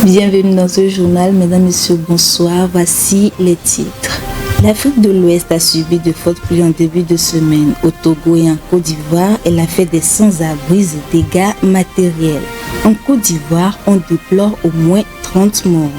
Bienvenue dans ce journal, mesdames, messieurs, bonsoir. Voici les titres. L'Afrique de l'Ouest a subi de fortes pluies en début de semaine. Au Togo et en Côte d'Ivoire, elle a fait des sans-abris et dégâts matériels. En Côte d'Ivoire, on déplore au moins 30 morts.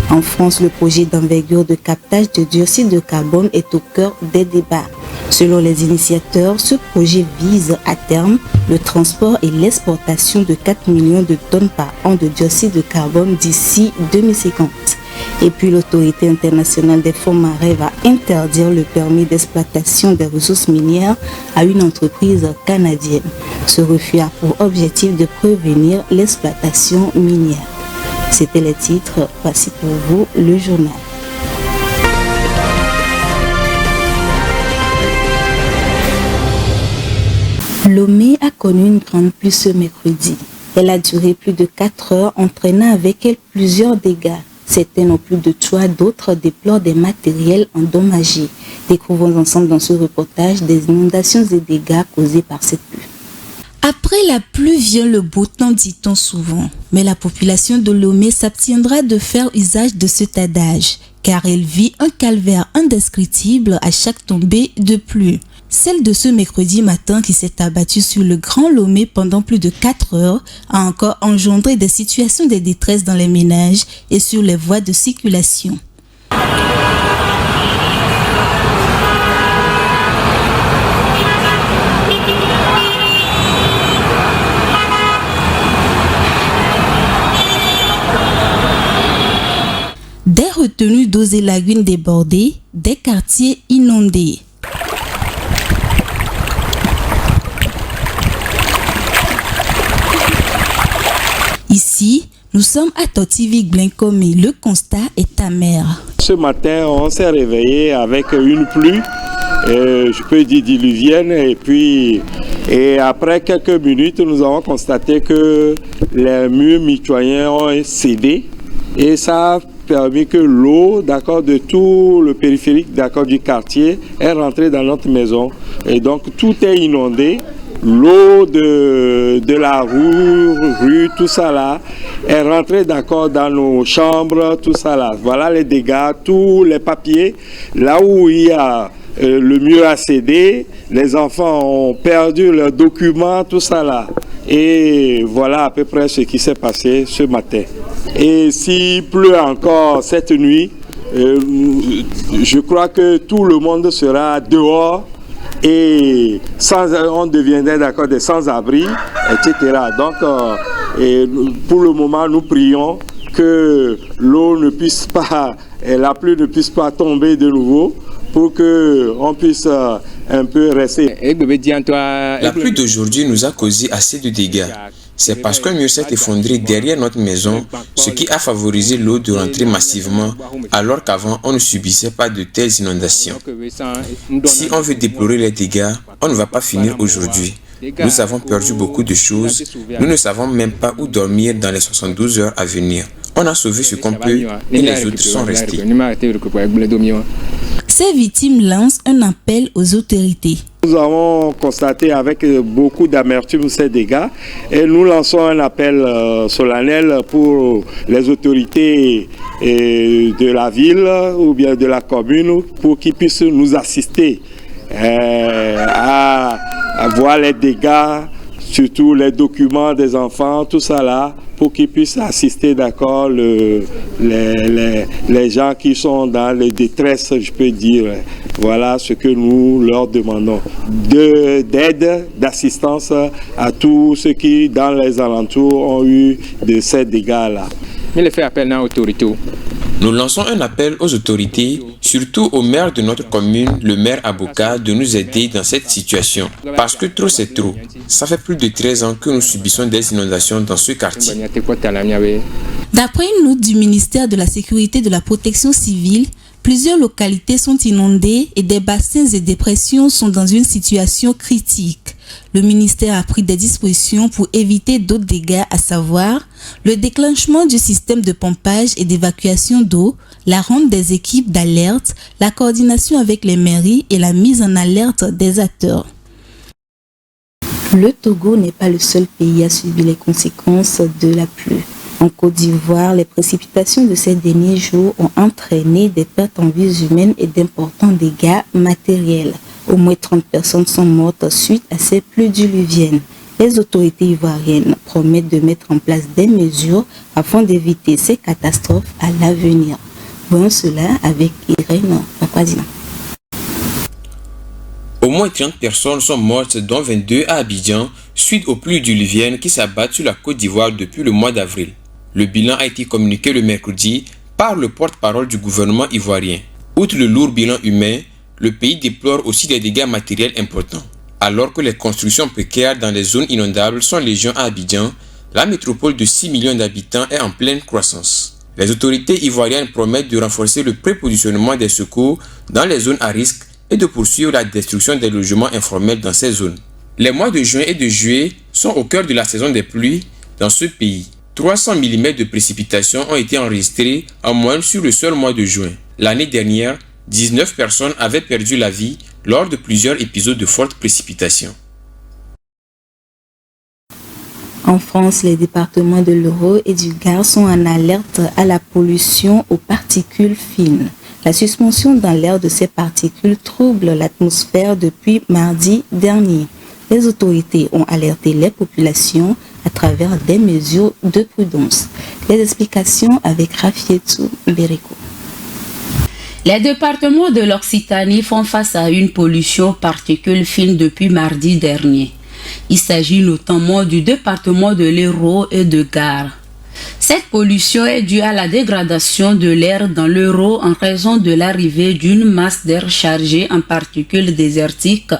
En France, le projet d'envergure de captage de dioxyde de carbone est au cœur des débats. Selon les initiateurs, ce projet vise à terme le transport et l'exportation de 4 millions de tonnes par an de dioxyde de carbone d'ici 2050. Et puis l'autorité internationale des fonds marins va interdire le permis d'exploitation des ressources minières à une entreprise canadienne. Ce refus a pour objectif de prévenir l'exploitation minière. C'était les titres, voici pour vous le journal. Lomé a connu une grande pluie ce mercredi. Elle a duré plus de 4 heures, entraînant avec elle plusieurs dégâts. Certains n'ont plus de toit, d'autres déplorent des matériels endommagés. Découvrons ensemble dans ce reportage des inondations et dégâts causés par cette pluie. Après la pluie vient le beau temps, dit-on souvent. Mais la population de Lomé s'abstiendra de faire usage de cet adage, car elle vit un calvaire indescriptible à chaque tombée de pluie. Celle de ce mercredi matin qui s'est abattue sur le Grand Lomé pendant plus de 4 heures a encore engendré des situations de détresse dans les ménages et sur les voies de circulation. Des retenues d'eaux et lagunes débordées, des quartiers inondés. Ici, nous sommes à Totivik-Blinkomé. Le constat est amer. Ce matin, on s'est réveillé avec une pluie, je peux dire diluvienne, et après quelques minutes, nous avons constaté que les murs mitoyens ont cédé et ça a permis que l'eau, d'accord, de tout le périphérique, d'accord, du quartier est rentrée dans notre maison. Et donc tout est inondé. L'eau de la rue, tout ça là, est rentrée d'accord dans nos chambres, tout ça là. Voilà les dégâts, tous les papiers. Là où il y a le mur a cédé, les enfants ont perdu leurs documents, tout ça là. Et voilà à peu près ce qui s'est passé ce matin. Et s'il pleut encore cette nuit, je crois que tout le monde sera dehors. Et on deviendrait d'accord des sans-abri, etc. Donc, pour le moment, nous prions que l'eau ne puisse pas, la pluie ne puisse pas tomber de nouveau pour qu'on puisse un peu rester. La pluie d'aujourd'hui nous a causé assez de dégâts. C'est parce qu'un mur s'est effondré derrière notre maison, ce qui a favorisé l'eau de rentrer massivement, alors qu'avant, on ne subissait pas de telles inondations. Si on veut déplorer les dégâts, on ne va pas finir aujourd'hui. Nous avons perdu beaucoup de choses. Nous ne savons même pas où dormir dans les 72 heures à venir. On a sauvé ce qu'on peut et les autres sont restés. Ces victimes lancent un appel aux autorités. Nous avons constaté avec beaucoup d'amertume ces dégâts et nous lançons un appel solennel pour les autorités de la ville ou bien de la commune pour qu'ils puissent nous assister à voir les dégâts, surtout les documents des enfants, tout ça là, pour qu'ils puissent assister, d'accord, les gens qui sont dans les détresses, je peux dire. Voilà ce que nous leur demandons. D'aide, d'assistance à tous ceux qui, dans les alentours, ont eu de ces dégâts-là. Nous lançons un appel aux autorités, surtout au maire de notre commune, le maire Aboka, de nous aider dans cette situation. Parce que trop c'est trop. Ça fait plus de 13 ans que nous subissons des inondations dans ce quartier. D'après une note du ministère de la Sécurité et de la Protection civile, plusieurs localités sont inondées et des bassins et dépressions sont dans une situation critique. Le ministère a pris des dispositions pour éviter d'autres dégâts, à savoir le déclenchement du système de pompage et d'évacuation d'eau, la ronde des équipes d'alerte, la coordination avec les mairies et la mise en alerte des acteurs. Le Togo n'est pas le seul pays à subir les conséquences de la pluie. En Côte d'Ivoire, les précipitations de ces derniers jours ont entraîné des pertes en vies humaines et d'importants dégâts matériels. Au moins 30 personnes sont mortes suite à ces pluies diluviennes. Les autorités ivoiriennes promettent de mettre en place des mesures afin d'éviter ces catastrophes à l'avenir. Voyons cela avec Irène Papadina. Au moins 30 personnes sont mortes, dont 22 à Abidjan, suite aux pluies diluviennes qui s'abattent sur la Côte d'Ivoire depuis le mois d'avril. Le bilan a été communiqué le mercredi par le porte-parole du gouvernement ivoirien. Outre le lourd bilan humain, le pays déplore aussi des dégâts matériels importants. Alors que les constructions précaires dans les zones inondables sont légion à Abidjan, la métropole de 6 millions d'habitants est en pleine croissance. Les autorités ivoiriennes promettent de renforcer le prépositionnement des secours dans les zones à risque et de poursuivre la destruction des logements informels dans ces zones. Les mois de juin et de juillet sont au cœur de la saison des pluies dans ce pays. 300 mm de précipitations ont été enregistrées en moyenne sur le seul mois de juin. L'année dernière, 19 personnes avaient perdu la vie lors de plusieurs épisodes de fortes précipitations. En France, les départements de l'Euro et du Gard sont en alerte à la pollution aux particules fines. La suspension dans l'air de ces particules trouble l'atmosphère depuis mardi dernier. Les autorités ont alerté les populations à travers des mesures de prudence. Les explications avec Rafietou Bereko. Les départements de l'Occitanie font face à une pollution aux particules fines depuis mardi dernier. Il s'agit notamment du département de l'Hérault et de Gard. Cette pollution est due à la dégradation de l'air dans l'Hérault en raison de l'arrivée d'une masse d'air chargée en particules désertiques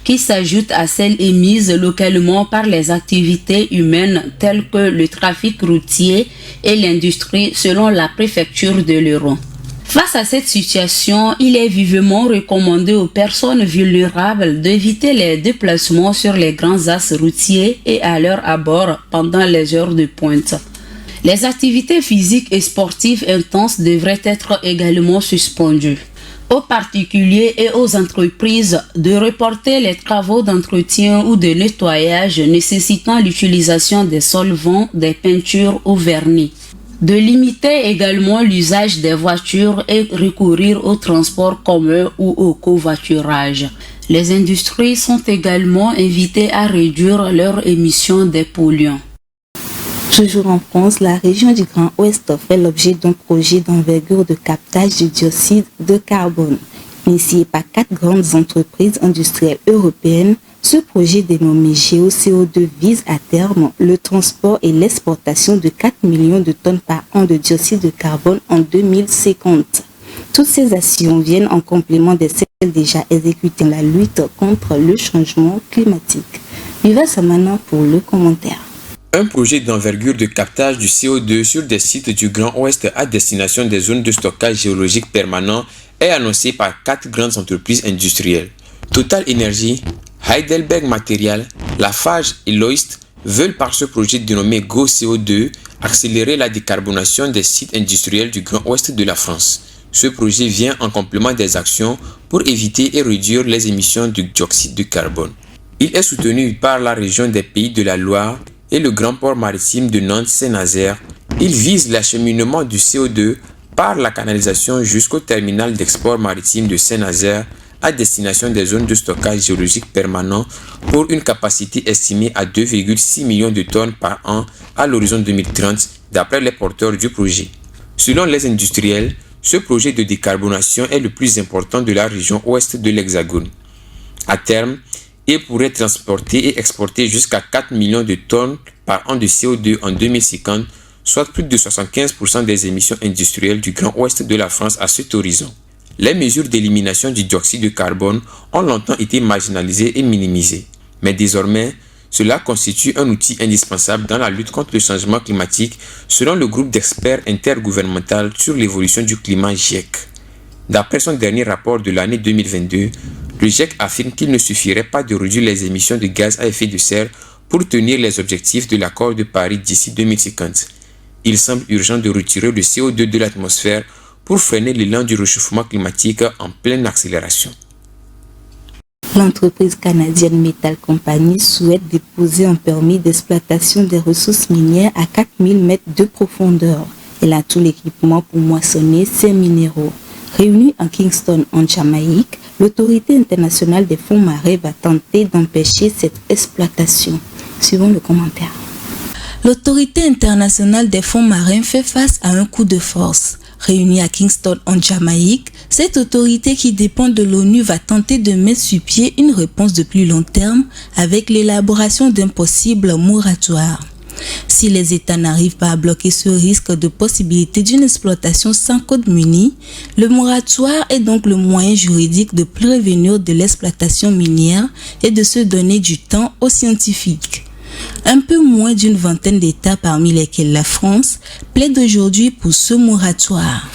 qui s'ajoute à celles émises localement par les activités humaines telles que le trafic routier et l'industrie selon la préfecture de l'Hérault. Face à cette situation, il est vivement recommandé aux personnes vulnérables d'éviter les déplacements sur les grands axes routiers et à leur abord pendant les heures de pointe. Les activités physiques et sportives intenses devraient être également suspendues. Aux particuliers et aux entreprises de reporter les travaux d'entretien ou de nettoyage nécessitant l'utilisation des solvants, des peintures ou vernis. De limiter également l'usage des voitures et recourir au transport commun ou au covoiturage. Les industries sont également invitées à réduire leurs émissions de polluants. Toujours en France, la région du Grand Ouest fait l'objet d'un projet d'envergure de captage du dioxyde de carbone. Initié par 4 grandes entreprises industrielles européennes, ce projet dénommé GeoCO2 vise à terme le transport et l'exportation de 4 millions de tonnes par an de dioxyde de carbone en 2050. Toutes ces actions viennent en complément de celles déjà exécutées dans la lutte contre le changement climatique. Viva Samana pour le commentaire. Un projet d'envergure de captage du CO2 sur des sites du Grand Ouest à destination des zones de stockage géologique permanent est annoncé par 4 grandes entreprises industrielles. Total Energy, Heidelberg Materials, Lafarge et Loist veulent par ce projet dénommé GoCO2 accélérer la décarbonation des sites industriels du Grand Ouest de la France. Ce projet vient en complément des actions pour éviter et réduire les émissions de dioxyde de carbone. Il est soutenu par la région des Pays de la Loire et le grand port maritime de Nantes-Saint-Nazaire. Il vise l'acheminement du CO2 par la canalisation jusqu'au terminal d'export maritime de Saint-Nazaire à destination des zones de stockage géologique permanent pour une capacité estimée à 2,6 millions de tonnes par an à l'horizon 2030 d'après les porteurs du projet. Selon les industriels, ce projet de décarbonation est le plus important de la région ouest de l'Hexagone. À terme, il pourrait transporter et exporter jusqu'à 4 millions de tonnes par an de CO2 en 2050, soit plus de 75% des émissions industrielles du Grand Ouest de la France à cet horizon. Les mesures d'élimination du dioxyde de carbone ont longtemps été marginalisées et minimisées, mais désormais, cela constitue un outil indispensable dans la lutte contre le changement climatique selon le groupe d'experts intergouvernemental sur l'évolution du climat GIEC. D'après son dernier rapport de l'année 2022, le GIEC affirme qu'il ne suffirait pas de réduire les émissions de gaz à effet de serre pour tenir les objectifs de l'accord de Paris d'ici 2050. Il semble urgent de retirer le CO2 de l'atmosphère pour freiner l'élan du réchauffement climatique en pleine accélération. L'entreprise canadienne Metal Company souhaite déposer un permis d'exploitation des ressources minières à 4000 mètres de profondeur. Elle a tout l'équipement pour moissonner ces minéraux. Réunie en Kingston, en Jamaïque, l'autorité internationale des fonds marins va tenter d'empêcher cette exploitation. Suivons le commentaire. L'autorité internationale des fonds marins fait face à un coup de force. Réunie à Kingston en Jamaïque, cette autorité qui dépend de l'ONU va tenter de mettre sur pied une réponse de plus long terme avec l'élaboration d'un possible moratoire. Si les États n'arrivent pas à bloquer ce risque de possibilité d'une exploitation sans code muni, le moratoire est donc le moyen juridique de prévenir de l'exploitation minière et de se donner du temps aux scientifiques. Un peu moins d'une vingtaine d'États, parmi lesquels la France, plaident aujourd'hui pour ce moratoire.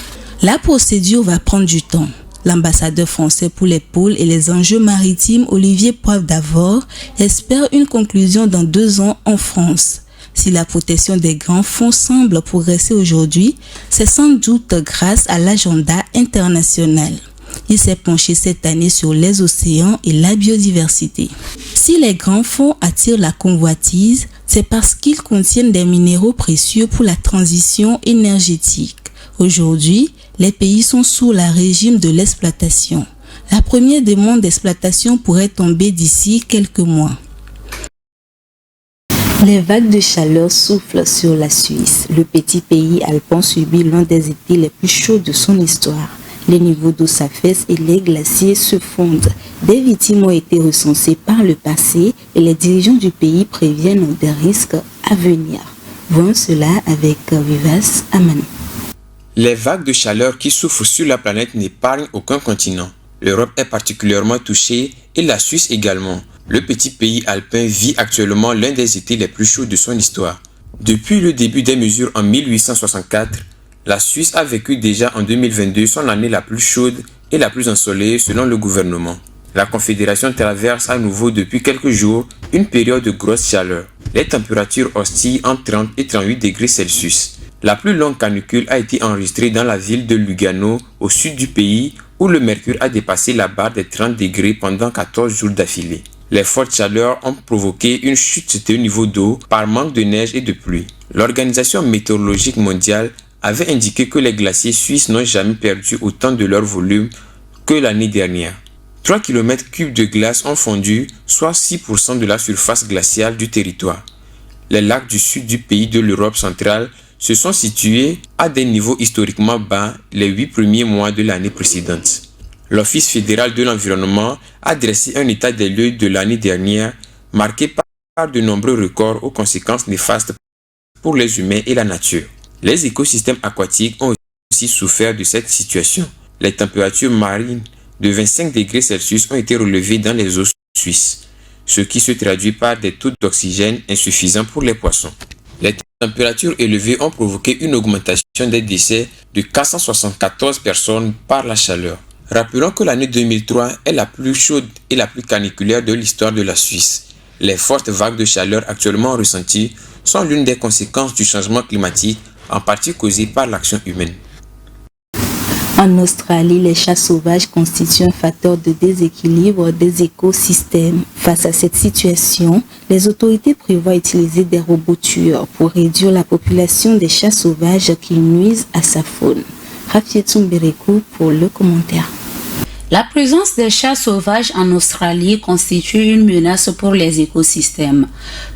La procédure va prendre du temps. L'ambassadeur français pour les pôles et les enjeux maritimes, Olivier Poivre d'Avor, espère une conclusion dans 2 ans en France. Si la protection des grands fonds semble progresser aujourd'hui, c'est sans doute grâce à l'agenda international. Il s'est penché cette année sur les océans et la biodiversité. Si les grands fonds attirent la convoitise, c'est parce qu'ils contiennent des minéraux précieux pour la transition énergétique. Aujourd'hui, les pays sont sous le régime de l'exploitation. La première demande d'exploitation pourrait tomber d'ici quelques mois. Les vagues de chaleur soufflent sur la Suisse. Le petit pays alpin subit l'un des étés les plus chauds de son histoire. Les niveaux d'eau s'affaissent et les glaciers se fondent. Des victimes ont été recensées par le passé et les dirigeants du pays préviennent des risques à venir. Voyons cela avec Vivas Amani. Les vagues de chaleur qui souffrent sur la planète n'épargnent aucun continent. L'Europe est particulièrement touchée et la Suisse également. Le petit pays alpin vit actuellement l'un des étés les plus chauds de son histoire. Depuis le début des mesures en 1864, la Suisse a vécu déjà en 2022 son année la plus chaude et la plus ensoleillée selon le gouvernement. La Confédération traverse à nouveau depuis quelques jours une période de grosse chaleur. Les températures oscillent entre 30 et 38 degrés Celsius. La plus longue canicule a été enregistrée dans la ville de Lugano, au sud du pays, où le mercure a dépassé la barre des 30 degrés pendant 14 jours d'affilée. Les fortes chaleurs ont provoqué une chute de niveau d'eau par manque de neige et de pluie. L'Organisation météorologique mondiale avait indiqué que les glaciers suisses n'ont jamais perdu autant de leur volume que l'année dernière. 3 km3 de glace ont fondu, soit 6% de la surface glaciale du territoire. Les lacs du sud du pays de l'Europe centrale se sont situés à des niveaux historiquement bas les 8 premiers mois de l'année précédente. L'Office fédéral de l'environnement a dressé un état des lieux de l'année dernière marqué par de nombreux records aux conséquences néfastes pour les humains et la nature. Les écosystèmes aquatiques ont aussi souffert de cette situation. Les températures marines de 25 degrés Celsius ont été relevées dans les eaux suisses, ce qui se traduit par des taux d'oxygène insuffisants pour les poissons. Les températures élevées ont provoqué une augmentation des décès de 474 personnes par la chaleur. Rappelons que l'année 2003 est la plus chaude et la plus caniculaire de l'histoire de la Suisse. Les fortes vagues de chaleur actuellement ressenties sont l'une des conséquences du changement climatique, en partie causée par l'action humaine. En Australie, les chats sauvages constituent un facteur de déséquilibre des écosystèmes. Face à cette situation, les autorités prévoient utiliser des robots tueurs pour réduire la population des chats sauvages qui nuisent à sa faune. Rafietou Mbérékou pour le commentaire. La présence des chats sauvages en Australie constitue une menace pour les écosystèmes.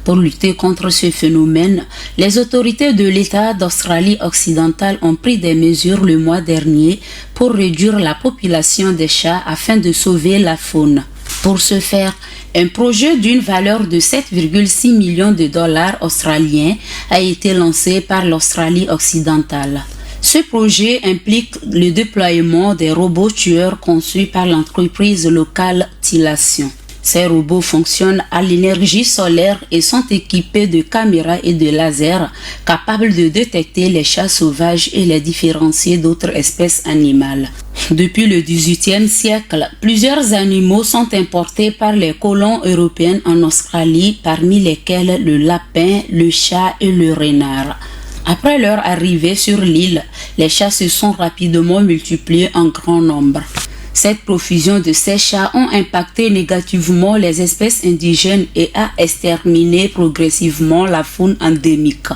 Pour lutter contre ce phénomène, les autorités de l'État d'Australie occidentale ont pris des mesures le mois dernier pour réduire la population des chats afin de sauver la faune. Pour ce faire, un projet d'une valeur de 7,6 millions de dollars australiens a été lancé par l'Australie occidentale. Ce projet implique le déploiement des robots tueurs conçus par l'entreprise locale Tilation. Ces robots fonctionnent à l'énergie solaire et sont équipés de caméras et de lasers capables de détecter les chats sauvages et les différencier d'autres espèces animales. Depuis le XVIIIe siècle, plusieurs animaux sont importés par les colons européens en Australie, parmi lesquels le lapin, le chat et le renard. Après leur arrivée sur l'île, les chats se sont rapidement multipliés en grand nombre. Cette profusion de ces chats ont impacté négativement les espèces indigènes et a exterminé progressivement la faune endémique.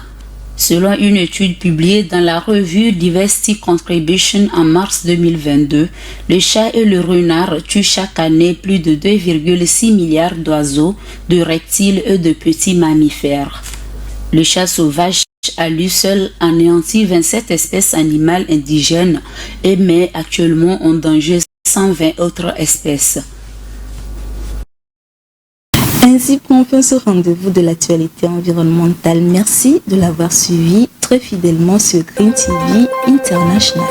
Selon une étude publiée dans la revue Diversity Contribution en mars 2022, le chat et le renard tuent chaque année plus de 2,6 milliards d'oiseaux, de reptiles et de petits mammifères. Le chat sauvage à lui seul anéantit 27 espèces animales indigènes et met actuellement en danger 120 autres espèces. Ainsi prend fin ce rendez-vous de l'actualité environnementale. Merci de l'avoir suivi très fidèlement sur Green TV International.